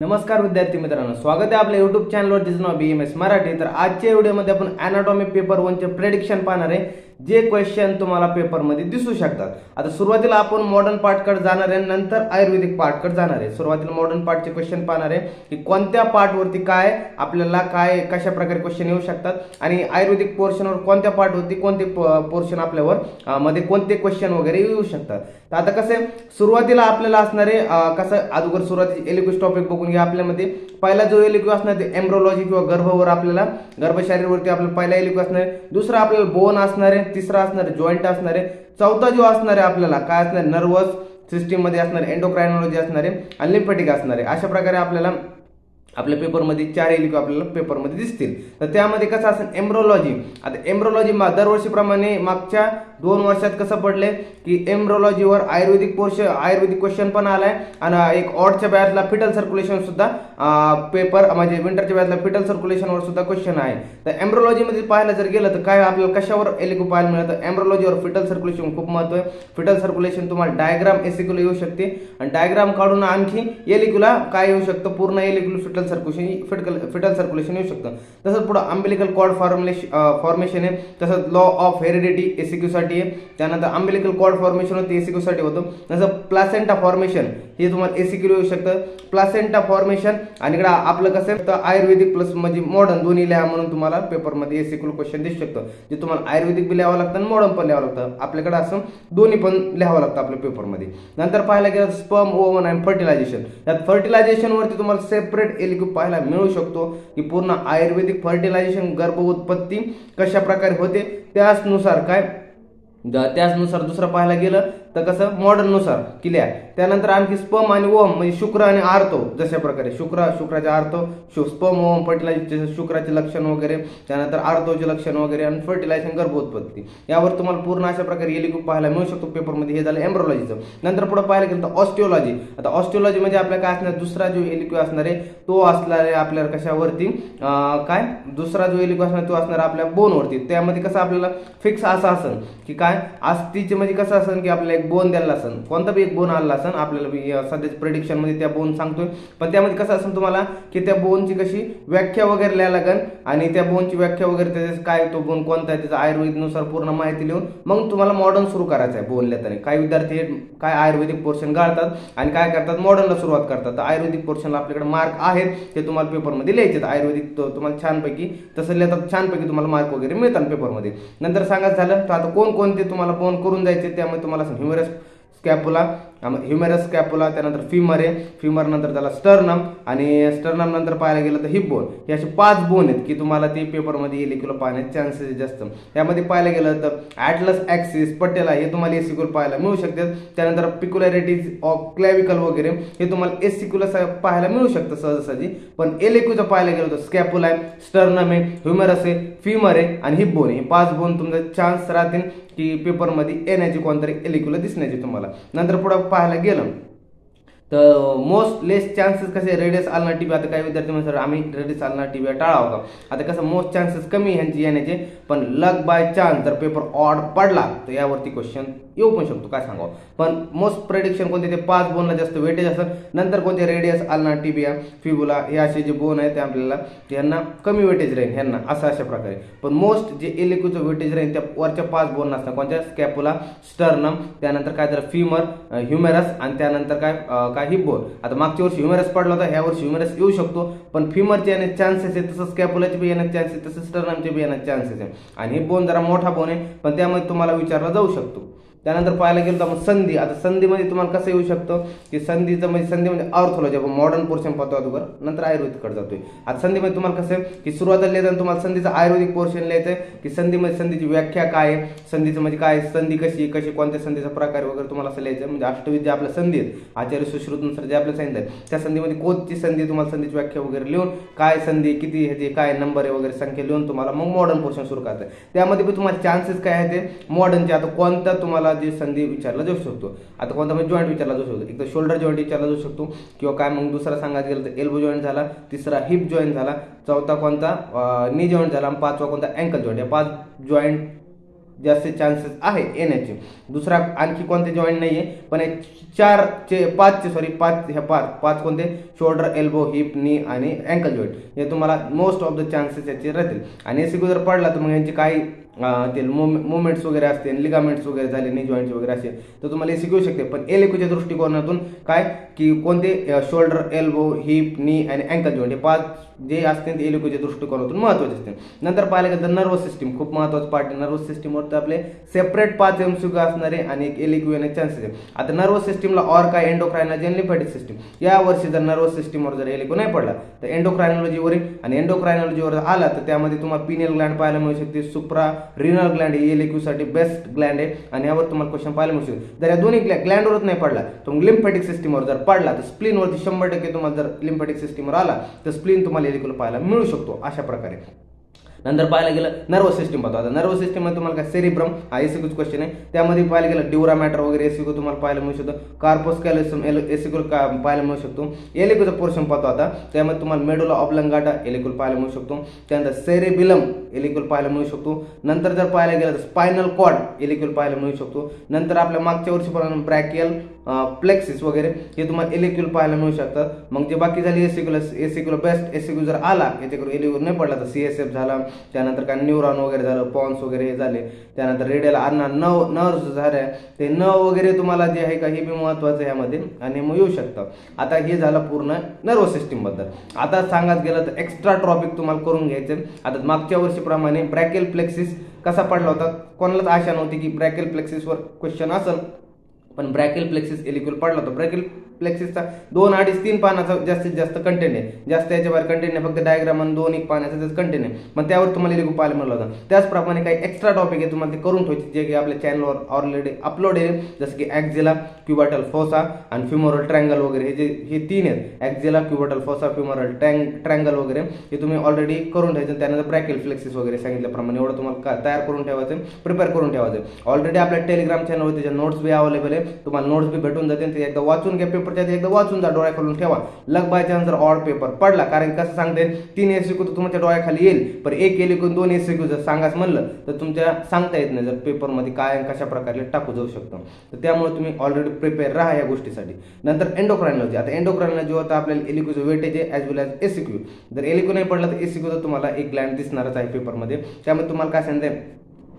नमस्कार विद्यार्थी मित्रांनो, स्वागत आहे आपल्या YouTube चॅनलवर, जिचं नाव BMS मराठी। तर आजच्या व्हिडिओमध्ये आपण अॅनाटॉमी पेपर 1 चे प्रेडिक्शन पाहणार आहे, जे क्वेश्चन तुम्हाला पेपरमध्ये दिसू शकतात। आता सुरुवातीला आपण मॉडर्न पार्टकडे जाणार आहे, नंतर आयुर्वेदिक पार्टकडे जाणार आहे। सुरुवातीला मॉडर्न पार्टचे क्वेश्चन पाहणार आहे की कोणत्या पार्टवरती काय आपल्याला काय कशा प्रकारे क्वेश्चन येऊ शकतात आणि आयुर्वेदिक पोर्शनवर कोणत्या पार्टवरती कोणते पोर्शन आपल्यावर मध्ये कोणते क्वेश्चन वगैरे येऊ शकतात। तर आता कसं सुरुवातीला आपल्याला असणार आहे कसं अगोदर सुरुवातीचे एलिक्यूज टॉपिक बघून घ्या। आपल्यामध्ये पहिला जो एलिक्यू असणार ते एम्ब्रोलॉजी किंवा गर्भावर आपल्याला गर्भशरीरवरती आपल्याला पहिला एलिक्यू असणार आहे, दुसरा आपल्याला बोन असणार आहे, तिसरा असणार आहे जॉइंट असणार आहे, चौथा जो असणार आहे आपल्याला काय असणार नर्वस सिस्टीम मध्ये असणार आहे, एंडोक्रायनॉलॉजी असणार आहे आणि लिम्फॅटिक असणार आहे। अशा प्रकारे आपल्याला आपल्या पेपरमध्ये 4 एलिक्यू आपल्याला पेपरमध्ये दिसतील। तर त्यामध्ये कसं असेल एम्ब्रोलॉजी। आता एम्ब्रोलॉजी दरवर्षीप्रमाणे मागच्या 2 वर्षात कसं पडले की एम्ब्रोलॉजीवर आयुर्वेदिक क्वेश्चन पण आलाय आणि एक ऑडच्या बॅचला फिटल सर्क्युलेशन सुद्धा पेपर म्हणजे विंटरच्या बॅचला फिटल सर्क्युलेशनवर सुद्धा क्वेश्चन आहे। तर एम्ब्रोलॉजी मध्ये पाहायला जर गेलं तर काय आपल्याला कशावर एलिक्यू पाहायला मिळतं, एम्ब्रोलॉजीवर फिटल सर्क्युलेशन खूप महत्व आहे। फिटल सर्क्युलेशन तुम्हाला डायग्राम एसिक्यूला येऊ शकते आणि डायग्राम काढून आणखी एलिक्यूला काय येऊ शकतं, पूर्ण एलिक्यूला फिटल सर्क्युलेशन येऊ शकतं। तसंच पुढे अम्बिलिकल कॉर्ड फॉर्मेशन आहे, तसंच लॉ ऑफ हेरिडिटी एसिक्यू साठी आहे, त्यानंतर अम्बिलिकल कॉर्ड फॉर्मेशन होते एसिक्यू साठी होतं, तसं प्लासेंटा फॉर्मेशन हे तुम्हाला एसिक्यू येऊ शकतं। प्लासेंटा फॉर्मेशन आणि इकडे आपलं कसं आयुर्वेदिक प्लस म्हणजे मॉडर्न दोन्ही लिहा म्हणून तुम्हाला पेपरमध्ये एसिक्यू क्वेश्चन दिसू शकतं, जे तुम्हाला आयुर्वेदिक बी लिहावं लागतं आणि मॉडर्न पण लिहावं लागतं। आपल्याकडे असं दोन्ही पण लिहावं लागतं आपल्या पेपरमध्ये। नंतर पाहायला गेलं स्पर्म ओव्हन आणि फर्टिलायझेशन, यात फर्टिलायझेशन वरती तुम्हाला सेपरेट एलिक्यू पाहायला मिळू शकतो की पूर्ण आयुर्वेदिक फर्टिलायझेशन गर्भ उत्पत्ती कशा प्रकारे होते त्याचनुसार दुसरं पाहायला गेलं तर कसं मॉडर्न नुसार क्लिअर। त्यानंतर आणखी स्पर्म आणि ओव्हम म्हणजे शुक्र आणि आर्थो, जशा प्रकारे शुक्राचे आर्थो स्पर्म ओव्हम फर्टिलायझेशन शुक्राचे लक्षण वगैरे, त्यानंतर आर्थोचे लक्षण वगैरे आणि फर्टिलायझेशन गर्भ उत्पत्ती यावर तुम्हाला पूर्ण अशा प्रकारे एलिक्यू पाहायला मिळू शकतो पेपरमध्ये। हे झालं एम्ब्रोलॉजीचं। नंतर पुढे पाहायला गेलं तर ऑस्टिओलॉजी। आता ऑस्टिओलॉजी म्हणजे आपल्या काय असणार दुसरा जो एलिक्यू असणार आहे तो असणार आहे आपल्याला कशावरती काय दुसरा जो एलिक्यू असणार तो असणार आपल्या बोनवरती। त्यामध्ये कसं आपल्याला फिक्स असं असेल की काय अस्थिचे म्हणजे कसं असेल की आपल्याला एक बोन द्यायला असेल, कोणता बी एक बोन आला असेल आपल्याला सध्याच्या प्रेडिक्शन मध्ये त्या बोन सांगतोय, पण त्यामध्ये कसं असेल तुम्हाला की त्या बोनची कशी व्याख्या वगैरे लिहायला लागेल आणि त्या बोनची व्याख्या वगैरे त्याचे काय तो बोन कोणता आहे त्याचा आयुर्वेदनुसार पूर्ण माहिती लिहून मग तुम्हाला मॉडर्न सुरू करायचं आहे बोन लिहिताना। काही विद्यार्थी काय आयुर्वेदिक पोर्शन गाळतात आणि काय करतात मॉडर्नला सुरुवात करतात। तर आयुर्वेदिक पोर्शनला आपल्याकडे मार्क आहेत ते तुम्हाला पेपरमध्ये लिहायचे। आयुर्वेदिक तुम्हाला छानपैकी तसं लिहितात छानपैकी तुम्हाला मार्क वगैरे मिळतात पेपरमध्ये। नंतर सांगायचं झालं तर आता कोणकोणते तुम्हाला बोन करून जायचे त्यामध्ये तुम्हाला ह्युमेरस स्कॅपुला, त्यानंतर फिमर आहे, फिमर नंतर त्याला स्टर्नम आणि स्टर्नम नंतर पाहायला गेलं तर हिप बोन। हे असे 5 बोन आहेत की तुम्हाला ते पेपरमध्ये एलिक्यूला पाहण्याचे चान्सेस जास्त। त्यामध्ये पाहायला गेलं तर ॲटलस ॲक्सिस पटेला हे तुम्हाला एसिक्यूला पाहायला मिळू शकतात। त्यानंतर पिक्युलॅरिटीज ऑफ क्लॅविकल वगैरे हे तुम्हाला एसिक्यूला पाहायला मिळू शकतं सहजासहजी। पण एलिक्यूचं पाहायला गेलं तर स्कॅपुला आहे, स्टर्नम आहे, ह्युमेरस आहे, फिमर आहे आणि हिप बोन, हे 5 बोन तुमचा चान्स राहतील की पेपरमध्ये येण्याची कोणतरी एलिक्यूला दिसण्याची तुम्हाला। नंतर पुढे पाहायला गेलं तर मोस्ट लेस चान्सेस कसे रेडियस अल्ना टिबिया। आता काही विद्यार्थी म्हणतात आम्ही रेडियस अल्ना टिबिया टाळावं का, आता कसं मोस्ट चान्सेस कमी ह्यांची येण्याचे, पण लक बाय चान्स जर पेपर ऑड पडला तर यावरती क्वेश्चन येऊ पण शकतो काय सांगावं। पण मोस्ट प्रेडिक्शन कोणते ते 5 बोनला जास्त वेटेज असेल, नंतर कोणते रेडियस अल्ना टिबिया फिबुला हे असे जे बोन आहेत ते आपल्याला यांना कमी वेटेज राहील ह्यांना अशा प्रकारे। पण मोस्ट जे एलिक्यूचं वेटेज राहील त्या वरच्या 5 बोन नसतात कोणत्या स्कॅपुला, स्टर्नम, त्यानंतर काय तर फिमर, ह्युमेरस आणि त्यानंतर काय हिप बोन। आता मागच्या वर्षी ह्युमेरस पडला होता, ह्या वर्षी ह्युमेरस येऊ शकतो, पण फिमरचे येण्याचे चान्सेस आहे, तसं स्कॅपुलाचे बी येण्याचे चान्सेस, तसं स्टर्नमचे बी येण्याचे चान्सेस आहे। आणि हिप बोन जरा मोठा बोन आहे पण त्यामध्ये तुम्हाला विचारला जाऊ शकतो। त्यानंतर पाहायला गेलो तर आपण संधी। आता संधीमध्ये तुम्हाला कसं येऊ शकतं की संधी म्हणजे ऑर्थोलॉजी आपण मॉडर्न पोर्शन पाहतो अगोदर, नंतर आयुर्वेदिककडे जातोय। आता संधीमध्ये तुम्हाला कसं की सुरुवातीला लिहिताना तुम्हाला संधीचं आयुर्वेदिक पोर्शन लिहायचं की संधीमध्ये संधीची व्याख्या काय आहे, संधीचं म्हणजे काय, संधी कशी कोणत्या संधीचा प्रकार वगैरे तुम्हाला असं लिहायचं। म्हणजे अष्टविध आपल्या संधी आहेत आचार्य सुश्रुतनुसार जे आपल्या सांगितलं त्या संधीमध्ये कोणती संधी तुम्हाला संधीची व्याख्या वगैरे लिहून काय संधी किती ह्याचे काय नंबर आहे वगैरे संख्या लिहून तुम्हाला मग मॉडर्न पोर्शन सुरू करायचं आहे। त्यामध्ये पण तुम्हाला चान्सेस काय आहे ते मॉडर्नचे। आता कोणता तुम्हाला जे संधी विचारला जाऊ शकतो, आता कोणता म्हणजे जॉईंट विचारला जाऊ शकतो, एक तर शोल्डर जॉईंट विचारला जाऊ शकतो किंवा काय मग दुसरा सांगायचं गेलं तर एल्बो जॉईंट झाला, तिसरा हिप जॉईंट झाला, चौथा कोणता नी जॉईंट झाला आणि 5वा कोणता अँकल जॉईंट। या 5 जॉईंट जास्त चान्सेस आहे येण्याचे. दुसरा आणखी कोणते जॉईंट नाहीये, पण 5 कोणते, शोल्डर, एल्बो, हिप, नी आणि अँकल जॉईंट हे तुम्हाला मोस्ट ऑफ द चान्सेस याचे राहतील. आणि एसिक्यू जर पडला तर मग यांची काही ते मुवमेंट्स वगैरे असते, लिगामेंट्स वगैरे झाले, नी जॉईंट्स वगैरे असेल तर तुम्हाला एसिक्यू शकते. पण एलएक्यूच्या दृष्टिकोनातून काय की कोणते शोल्डर, एल्बो, हिप, नी आणि अँकल जॉईंट हे 5 जे असते ते एलएक्यूच्या दृष्टिकोनातून महत्त्वाचे असते. नंतर पाहिलं गेलं तर नर्वस सिस्टीम खूप महत्त्वाचं पार्ट आहे. नर्वस सिस्टीमवर तर आपले सेपरेट 5 एमसीक्यू असणारे आणि एक एलएक्यू येण्याचे चान्सेस आहे. आता नर्वस सिस्टीमला ऑर्का, एंडोक्रायनॉलॉजी आणि लिम्फॅटिक सिस्टीम या वर्षी जर नर्वस सिस्टीमवर जर एलएक्यू नाही पडला तर एंडोक्रायनॉलॉजीवर आणि एंडोक्रायनॉलॉजीवर आला तर त्यामध्ये तुम्हाला पिनियल ग्लँड पाहायला मिळू शकते. सुप्रा रिनल ग्लँड ही एलएक्यू साठी बेस्ट ग्लँड आहे आणि यावर तुम्हाला क्वेश्चन पाहायला मिळू शकते. जर या दोन्ही ग्लँडवरच नाही पडला तर मग लिम्फॅटिक सिस्टीमवर जर पडला तर स्प्लीनवरती 100% तुम्हाला जर लिम्फॅटिक सिस्टीमवर आला तर स्प्लीन तुम्हाला एलएक्यू पाहायला मिळू शकतो अशा प्रकारे. नंतर पाहायला गेलं नर्वस सिस्टीम पाहतो. आता नर्वस सिस्टीम मध्ये तुम्हाला काय सेरिब्रम हा एसिक्यूच क्वेश्चन आहे, त्यामध्ये पाहायला गेलं ड्युरा मॅटर वगैरे एसिक्यू तुम्हाला पाहायला मिळू शकतो. कार्पस कॅलोसम एसिक्यू पाहायला मिळू शकतो. एलिक्यूचा पोर्शन पाहतो आता त्यामध्ये तुम्हाला मेडुला ऑब्लंगाटा एलिक्यूल पाहायला मिळू शकतो. त्यानंतर सेरेबिलम एलिक्यूल पाहायला मिळू शकतो. नंतर जर पाहायला गेलं तर स्पायनल कॉर्ड एलिक्यूल पाहायला मिळू शकतो. नंतर आपल्या मागच्या वर्षीप्रमाणे ब्रॅकियल प्लेक्सिस वगैरे हे तुम्हाला एलिक्यूल पाहायला मिळू शकतात. मग जे बाकी झाली एसिक्यूल बेस्ट एसिक्यू जर आला याच्याकडे एलिक्यूल नाही पडला तर सीएसएफ झाला, त्यानंतर काय न्यूरॉन वगैरे झालं, पॉन्स वगैरे हे झाले, त्यानंतर रेडियल आर्ना नर्व्स झाले ते वगैरे तुम्हाला जे आहे का हे बी महत्वाचं ह्यामध्ये आणि मग येऊ शकतं. आता हे झालं पूर्ण नर्वस सिस्टीम बद्दल. आता सांगायचं गेलं तर एक्स्ट्रा टॉपिक तुम्हाला करून घ्यायचे. आता मागच्या वर्षीप्रमाणे ब्रॅकियल प्लेक्सिस कसा पडला होता, कोणालाच आशा नव्हती की ब्रॅकियल प्लेक्सिसवर क्वेश्चन असेल, पण ब्रॅकियल प्लेक्सिस एलिक्यूल पडला होता. ब्रॅकियल प्लेक्सिसचा 2, 2.5, 3 पानाचा जास्तीत जास्त कंटेंट आहे, जास्त याच्या बाहेर कंटेंट नाही, फक्त डायग्राम आणि 2-1 पानाचा कंटेंट आहे, पण त्यावर तुम्हाला एलिक्यू पाहायला मिळाला होता. त्याचप्रमाणे काही एक्स्ट्रा टॉपिक आहे तुम्हाला ते करून ठेवायचे जे की आपल्या चॅनलवर ऑलरेडी अपलोड आहे, जसं की ॲक्झिला, क्युबाटल फोसा आणि फ्युमोरल ट्रँगल वगैरे हे 3 आहेत. ॲक्झिला, क्युबाटल फोसा, फ्युमोरल ट्रँगल वगैरे हे तुम्ही ऑलरेडी करून ठेवायचं. त्यानंतर ब्रॅकियल फ्लेक्सिस वगैरे सांगितल्याप्रमाणे एवढं तुम्हाला तयार करून ठेवायचं, प्रिपेअर करून ठेवायचं. ऑलरेडी आपल्या टेलिग्राम चॅनलवर त्याच्या नोट्स बी अवेलेबल आहे, तुम्हाला नोट्स बी भेटून जाते. ते एकदा वाचून घ्या, पेपरच्या एकदा वाचून डोळ्या खालून ठेवा. लक बाय चान्स जर ऑड पेपर पडला, कारण कसं सांगते 3 एसिक्यू तर तुमच्या डोळ्याखाली येईल, पण 1 एलिक्यू 2 एसिक्यू जर सांगायचं म्हणलं तर तुमच्या सांगता येत नाही जर पेपरमध्ये काय कशा प्रकारे टाकू जाऊ शकतं. तर त्यामुळे तुम्ही ऑलरेडी प्रिपेअर राहा या गोष्टीसाठी. नंतर एंडोक्रायनॉलॉजी. आता एंडोक्रायनॉलॉजीवर तर आपल्याला एलिक्यूचं वेटेज आहे ॲज वेल ॲज एसिक्यू. जर एलिक्यू नाही पडला तर एसिक्यू तर तुम्हाला एक ग्लँड दिसणारच आहे पेपरमध्ये. त्यामुळे तुम्हाला काय सांगते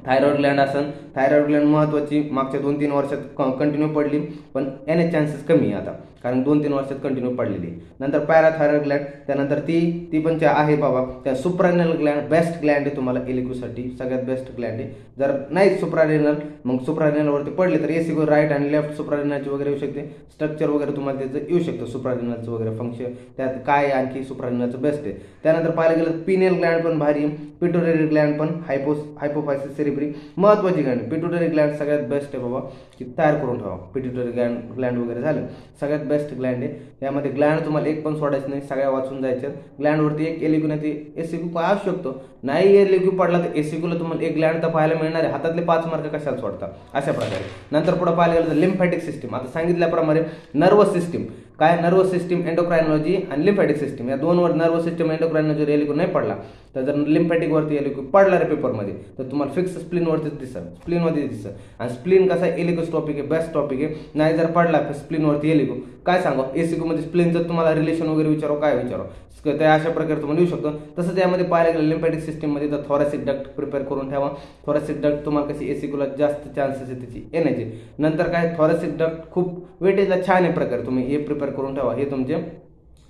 थायरॉइड ग्लँड असेल, थायरॉइड ग्लँड महत्वाची मागच्या 2-3 वर्षात कंटिन्यू पडली, पण येण्याचे चान्सेस कमी आहे आता, कारण 2-3 वर्षात कंटिन्यू पडलेली. नंतर पॅराथायरॉइड ग्लँड, त्यानंतर ती पण आहे बाबा. त्या सुप्रारेनल ग्लँड बेस्ट ग्लँड आहे तुम्हाला एलिक्यूसाठी, सगळ्यात बेस्ट ग्लँड आहे. जर नाही सुप्रारेनल, मग सुप्रारेनलवरती पडले तर एसिक्यू राईट आणि लेफ्ट सुप्रारेनलची वगैरे येऊ शकते. स्ट्रक्चर वगैरे तुम्हाला त्याचं येऊ शकतं सुप्रारेनलचं वगैरे फंक्शन, त्यात काय आणखी सुप्रारेनलचं बेस्ट आहे. त्यानंतर पाहायला गेलं पिनियल ग्लँड पण भारी, पिट्युटरी ग्लँड पण हायपोफायसिस सेरिब्री महत्वाची ग्लँड. पिट्युटरी ग्लँड सगळ्यात बेस्ट आहे बाबा, की तयार करून ठेवा. पिट्युटरी ग्लँड वगैरे झालं सगळ्यात बेस्ट ग्लँड आहे. यामध्ये ग्लँड तुम्हाला एक पण सोडायचं नाही, सगळ्या वाचून जायचं. ग्लँडवरती एक एलिक्यू नाही ते एसिक्यू काय असू शकतो, नाही एलिक्यू पडला तर एसिक्यूला तुम्हाला एक ग्लँड तर पाहायला मिळणार आहे, हातातले 5 मार्क कशाला सोडता अशा प्रकारे. नंतर पुढे पाहायला गेलं तर लिम्फॅटिक सिस्टीम. आता सांगितल्याप्रमाणे नर्वस सिस्टीम काय, नर्वस सिस्टीम, एंडोक्रायनॉलॉजी आणि लिम्फॅटिक सिस्टीम या 2 वर नर्वस सिस्टीम एंडोक्रायनॉलॉजी एलिक्यू नाही पडला तर जर लिम्फॅटिक वरती एलिक्यू पडला रे पेपरमध्ये तर तुम्हाला फिक्स स्प्लीनवरतीच दिसेल, स्प्लीनमध्ये दिसेल. आणि स्प्लीन कसा एलिक्यूच टॉपिक आहे, बेस्ट टॉपिक आहे. नाही जर पडला स्प्लीनवरती एलिक्यू काय सांगा, एसिक्यू मध्ये स्प्लीनचं तुम्हाला रिलेशन वगैरे विचारो, काय विचारो त्या अशा प्रकारे तुम्हाला येऊ शकतो. तसंच यामध्ये पाहायला गेलं लिम्फॅटिक सिस्टीम मध्ये तर थॉरॅसिक डक्ट प्रिपेअर करून ठेवा. थॉरॅसिक डक्ट तुम्हाला कशी एसिक्यूला जास्त चान्सेस आहे त्याची येण्याचे. नंतर काय थॉरॅसिक डक्ट खूप वेटेजला छान आहे प्रकारे, तुम्ही हे प्रिपेअर करून ठेवा. हे तुमचे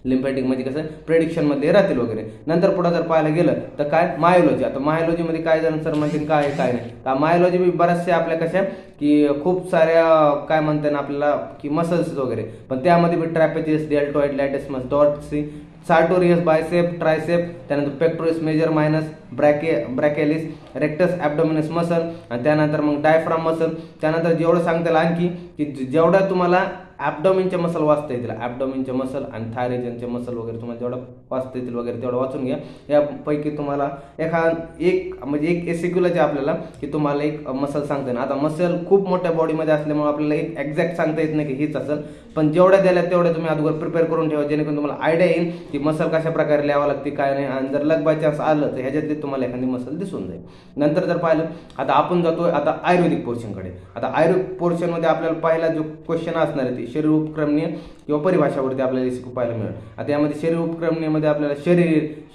लिम्फॅटिक मध्ये कसं प्रेडिक्शन मध्ये राहतील वगैरे. नंतर पुढे जर पाहायला गेलं तर काय मायोलॉजी. आता मायोलॉजी मध्ये काय जण सर म्हणतील काय आहे काय नाही, तर मायोलॉजी बऱ्याचशा आपल्या कशा की खूप साऱ्या काय म्हणतात ना आपल्याला की मसल्स वगैरे, पण त्यामध्ये बी trapezius, deltoid, latis, dorsi, sartorius, bicep, tricep, त्यानंतर pectoris major minus, brachialis, rectus abdominis muscle आणि त्यानंतर मग डायफ्राम मसल. त्यानंतर जेवढं सांगता येईल आणखी की जेवढा तुम्हाला ॲबडॉमिनचे मसल वाचता येतील, ॲबडॉमिनचे मसल आणि थायरेजनचे मसल वगैरे तुम्हाला जेवढं वाचता येतील वगैरे तेवढं वाचून घ्या. यापैकी तुम्हाला एक म्हणजे एक एसिक्युलाचे आपल्याला की तुम्हाला एक मसल सांगता येईल. आता मसल खूप मोठ्या बॉडीमध्ये असल्यामुळे आपल्याला एक एक्झॅक्ट सांगता येत नाही की हीच असेल, पण जेवढ्या द्यायला तेवढ्या तुम्ही अगोदर प्रिपेअर करून ठेवा, जेणेकरून तुम्हाला आयडिया येईल की मसल कशा प्रकारे लिहावं लागते काय नाही. आणि जर लक बाय चान्स आलं तर ह्याच्यातली तुम्हाला एखादी मसल दिसून जाईल. नंतर जर पाहिलं आता आपण जातोय आता आयुर्वेदिक पोर्शनकडे. आता आयुर्वेदिक पोर्शनमध्ये आपल्याला पहिला जो क्वेश्चन असणार आहे ते शरीर उपक्रमणीय किंवा परिभाषावरती आपल्याला एसिक्यू पाहायला मिळेल. आता यामध्ये शरीर उपक्रमणीयमध्ये आपल्याला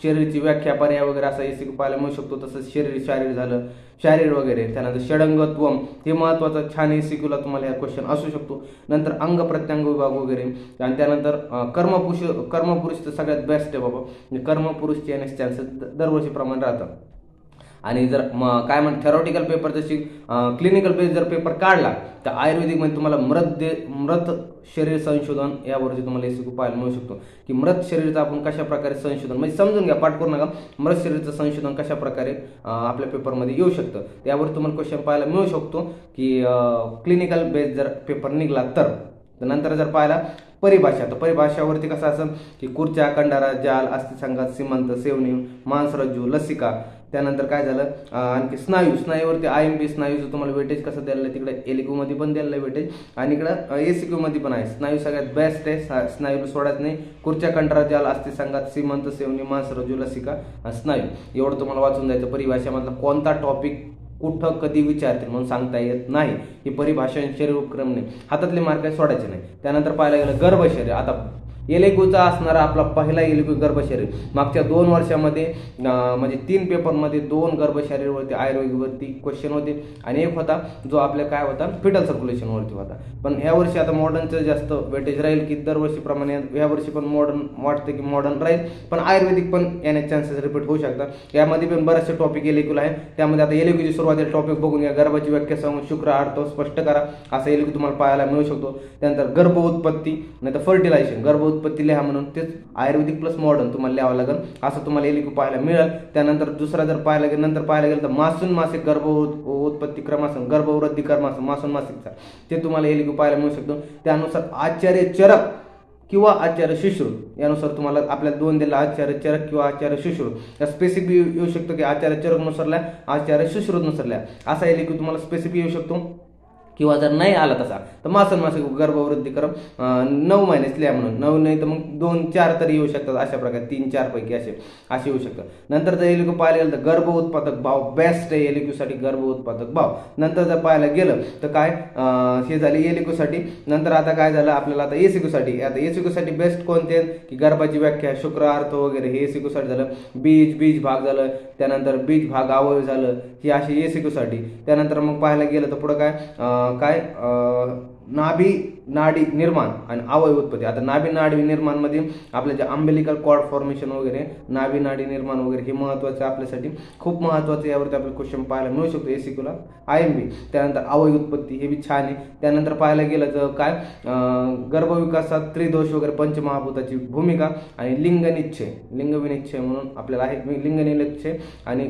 शरीरची व्याख्या पर्याय वगैरे असा एसिक्यू पाहायला मिळू शकतो. तसंच शारीर झालं, शारीर वगैरे, त्यानंतर षडंगत्वम हे महत्त्वाचं छान एसिक्यूला तुम्हाला हा क्वेश्चन असू शकतो. नंतर अंग प्रत्यंग विभाग वगैरे, आणि त्यानंतर कर्मपुरुष तर सगळ्यात बेस्ट आहे बाबा. कर्मपुरुषचे येण्याचे चान्सेस दरवर्षीप्रमाणे राहतात. आणि जर काय म्हणतात थेरॉटिकल पेपर जशी क्लिनिकल बेस जर पेपर काढला तर आयुर्वेदिकमध्ये तुम्हाला मृत शरीर संशोधन यावरती तुम्हाला एसिक्यू पाहायला मिळू शकतो की मृत शरीराचं आपण कशा प्रकारे संशोधन, म्हणजे समजून घ्या, पाठ करू नका, मृत शरीराचं संशोधन कशा प्रकारे आपल्या पेपरमध्ये येऊ शकतं त्यावर तुम्हाला क्वेश्चन पाहायला मिळू शकतो की क्लिनिकल बेस जर पेपर निघला तर. नंतर जर पाहिला परिभाषा, तर परिभाषावरती कसं असेल की कुर्च्या, कंडारा, जाल, अस्थिसंघात, सीमंत, सेवनी, मांसरज्जू, लसिका. त्यानंतर काय झालं आणखी स्नायूवरती IMP स्नायूचं तुम्हाला वेटेज कसं द्यायला आहे, तिकडे एलिक्यूमध्ये पण द्यायला वेटेज आणि इकडं एसिक्यूमध्ये पण आहे. स्नायू सगळ्यात बेस्ट आहे, स्नायू सोडायच नाही. कुर्च्या, कंडारा, जाल, अस्थिसंघात, सीमंत, सेवनी, मांसरज्जू, लसिका, स्नायू एवढं तुम्हाला वाचून जायचं. परिभाषामधला कोणता टॉपिक कुठं कधी विचारतील म्हणून सांगता येत नाही. ही परिभाषा शरीर उपक्रमणे हातातले मार्क सोडायचे नाही. त्यानंतर पाहायला गेलं गर्भशरीर. आता एलिक्यूचा असणारा आपला पहिला एलिक्यू गर्भशरीर. मागच्या 2 वर्षामध्ये म्हणजे 3 पेपरमध्ये 2 गर्भशरीरवरती आयुर्वेदिकवरती क्वेश्चन होते आणि एक होता जो आपल्या काय होता फिटल सर्क्युलेशनवरती होता. पण ह्या वर्षी आता मॉडर्नचं जास्त वेटेज राहील की दरवर्षीप्रमाणे ह्या वर्षी पण मॉडर्न वाटतं की मॉडर्न राहील, पण आयुर्वेदिक पण येण्याचे चान्सेस रिपीट होऊ शकतात. यामध्ये पण बरेचसे टॉपिक एलिक्यूला आहे. त्यामध्ये आता एलिक्यूची सुरुवातीला टॉपिक बघून घ्या. गर्भाची व्याख्या सांगून शुक्र अर्थ स्पष्ट करा असा एलिक्यू तुम्हाला पाहायला मिळू शकतो. त्यानंतर गर्भ उत्पत्ती नाही तर फर्टिलायझेशन, गर्भ उत्पत्ती लिहा म्हणून तेच आयुर्वेदिक प्लस मॉडर्न तुम्हाला लिहावं लागेल असं तुम्हाला एलिक्यू पाहायला मिळेल. त्यानंतर दुसरा जर पाहायला गेलं तर मासून मासिक गर्भ उत्पत्ती क्रमासन, गर्भवृद्धी क्रमासन, मासून मासिकचा ते तुम्हाला एलिक्यू पाहायला मिळू शकतो. त्यानुसार आचार्य चरक किंवा आचार्य शुश्रूत यानुसार तुम्हाला आपल्याला 2 दिला, आचार्य चरक किंवा आचार्य शुश्रूत. या स्पेसिफिक येऊ शकतो की आचार्य चरक नुसारल्या, आचार्य शुश्रूत नुसारल्या असा एलिक्यू तुम्हाला स्पेसिफिक येऊ शकतो. किंवा जर नाही आला तसा तर मासन मासिक गर्भवृद्धी क्रम 9 महिनेच लिहा म्हणून, 9 नाही तर मग 2-4 तरी येऊ शकतात. अशा प्रकारे 3-4 पैकी असे येऊ शकतात. नंतर जर एलिक्यू पाहायला गेलं तर गर्भ उत्पादक भाव बेस्ट आहे एलिक्यूसाठी, गर्भ उत्पादक भाव. नंतर जर पाहायला गेलं तर काय हे झाले एलिक्यूसाठी. नंतर आता काय झालं आपल्याला आता एसिक्यूसाठी. आता एसिक्यूसाठी बेस्ट कोणते की गर्भाची व्याख्या, शुक्र अर्थ वगैरे हे एसिक्यूसाठी झालं. बीज भाग झालं, त्यानंतर बीज भाग अवयव झालं, ही अशी एसिक्यूसाठी. त्यानंतर मग पाहायला गेलं तर पुढं काय नाभी नाडी निर्माण आणि अवयव उत्पत्ती. आता नाभी नाडी निर्माण मध्ये आपल्या जे अम्बिलिकल कॉर्ड फॉर्मेशन वगैरे, नाभी नाडी निर्माण वगैरे हे महत्वाचं आपल्यासाठी, खूप महत्वाचं. यावरती आपल्याला क्वेश्चन पाहायला मिळू शकतो एसिक्यूला IMP. त्यानंतर अवयव उत्पत्ती हे बी छान आहे. त्यानंतर पाहायला गेलं तर काय गर्भविकासात त्रिदोष वगैरे, पंचमहाभूताची भूमिका आणि लिंगविनिच्छय म्हणून आपल्याला आहे लिंगनिच्छय आणि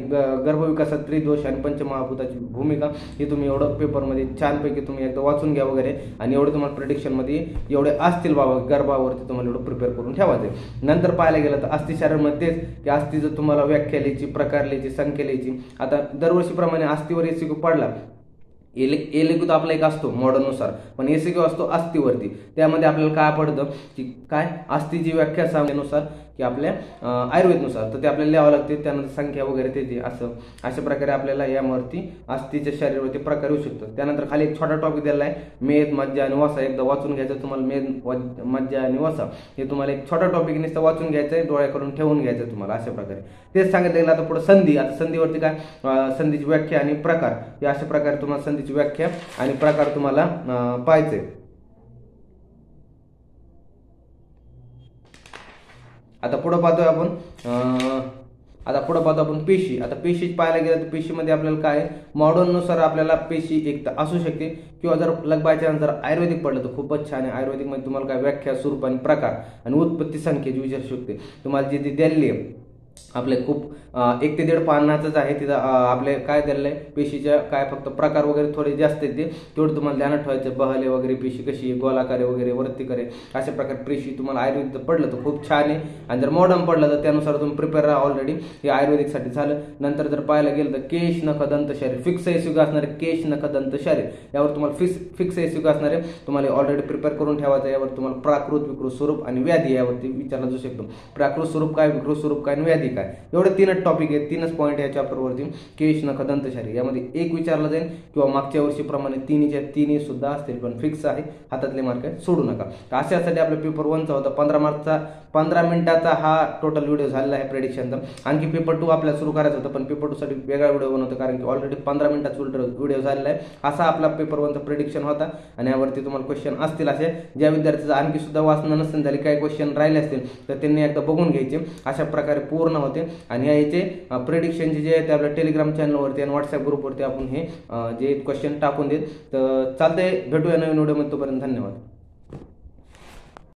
गर्भविकासात त्रिदोष आणि पंचमहाभूताची भूमिका. हे तुम्ही एवढं पेपरमध्ये छानपैकी तुम्ही एकदा वाचून घ्या वगैरे आणि एवढं तुम्हाला प्रेडिक्शनमध्ये एवढे असतील बाबा गर्भावरती तुम्हाला एवढं प्रिपेअर करून ठेवायचं. नंतर पाहायला गेलं तर अस्थिशारीरमध्येच की अस्थिचं तुम्हाला व्याख्या लिहायची, प्रकार लिहायची, संख्या लिहायची. आता दरवर्षीप्रमाणे अस्थिवर एसिक्यू पाडला. एलिक्यू तर आपला एक असतो मॉडर्ननुसार, पण एसिक्यू असतो अस्थिवरती. त्यामध्ये आपल्याला काय पडतं की काय अस्थिची व्याख्या सांगण्यानुसार की आपल्या आयुर्वेदनुसार तर ते आपल्याला लिहावं लागते. त्यानंतर संख्या वगैरे त्याची अशा प्रकारे आपल्याला यावरती अस्थिच्या शरीरावरती प्रकार येऊ शकतो. त्यानंतर खाली एक छोटा टॉपिक दिला आहे मेद, मज्जा आणि वसा. एकदा वाचून घ्यायचं तुम्हाला. मेद, मज्जा आणि वसा हे तुम्हाला एक छोटा टॉपिक नुसतं वाचून घ्यायचं आहे, डोळ्याकडून ठेवून घ्यायचं तुम्हाला. अशा प्रकारे तेच सांगितलं गेलं. आता पुढे संधी. आता संधीवरती काय संधीची व्याख्या आणि प्रकार हे अशा प्रकारे तुम्हाला संधीची व्याख्या आणि प्रकार तुम्हाला पाहायचे. आता पुढे पाहतोय आपण पेशी. आता पेशी पाहायला गेलं तर पेशीमध्ये आपल्याला काय मॉडर्ननुसार आपल्याला पेशी एक तर असू शकते किंवा जर लग बाय चान्स जर आयुर्वेदिक पडलं तर खूपच छान आहे. आयुर्वेदिकमध्ये तुम्हाला काय व्याख्या, स्वरूप आणि प्रकार आणि उत्पत्ती संख्येची विचारू शकते. तुम्हाला जी ती द्यायली आहे आपले खूप 1 ते 1.5 पानाचंच आहे. तिथं आपले काय दिलेलं आहे, पेशीच्या काय फक्त प्रकार वगैरे थोडे जास्त आहेत, तेवढं तुम्हाला ध्यानात ठेवायचं. बहले वगैरे पेशी कशी आहे, गोलाकारे वगैरे, वर्तिकारे, अशा प्रकारे पेशी तुम्हाला आयुर्वेदिक पडलं तर खूप छान आहे. आणि जर मॉडर्न पडलं तर त्यानुसार तुम्ही प्रिपेअर राहा ऑलरेडी. हे आयुर्वेदिकसाठी झालं. नंतर जर पाहायला गेलं तर केश, नख, दंत, शरीर, फिक्स एसयुग असणारे केश, नख, दंत, शरीर, यावर तुम्हाला फिक्स एसयुग असणारे तुम्हाला ऑलरेडी प्रिपेअर करून ठेवायचं. यावर तुम्हाला प्राकृत, विकृत स्वरूप आणि व्याधी यावरती विचारला जाऊ शकतो. प्राकृत स्वरूप काय, विकृत स्वरूप काय आणि व्याधी काय, एवढे 3च टॉपिक आहेत, 3च पॉईंट या चॅप्टरवरती. केश, नख, दंत, शरीर यामध्ये एक विचारला जाईल किंवा मागच्या वर्षीप्रमाणे तिन्ही सुद्धा असतील, पण फिक्स आहे. हातातले मार्क सोडू नका. अशासाठी आपला पेपर 1चा होता 15 मिनिटाचा हा टोटल व्हिडिओ झालेला आहे प्रेडिक्शनचा. आणखी पेपर 2 आपल्याला सुरू करायचं होतं, पण पेपर 2 साठी वेगळा व्हिडिओ बनवतो, कारण की ऑलरेडी 15 मिनिटाचा व्हिडिओ झालेला आहे. असा आपला पेपर 1चा प्रेडिक्शन होता. आणि यावरती तुम्हाला क्वेश्चन असतील असे, ज्या विद्यार्थ्यांचं आणखी सुद्धा वाचन नसेल झाली, काही क्वेश्चन राहिले असतील तर त्यांनी एकदा बघून घ्यायचे. अशा प्रकारे पूर्ण होते. आणि याचे प्रेडिक्शनचे जे आहे ते आपल्या टेलिग्राम चॅनलवरती आणि व्हॉट्सअप ग्रुपवरती आपण हे जे क्वेश्चन टाकून देत. तर चालतंय, भेटूया नवीन व्हिडिओमध्ये. तोपर्यंत धन्यवाद.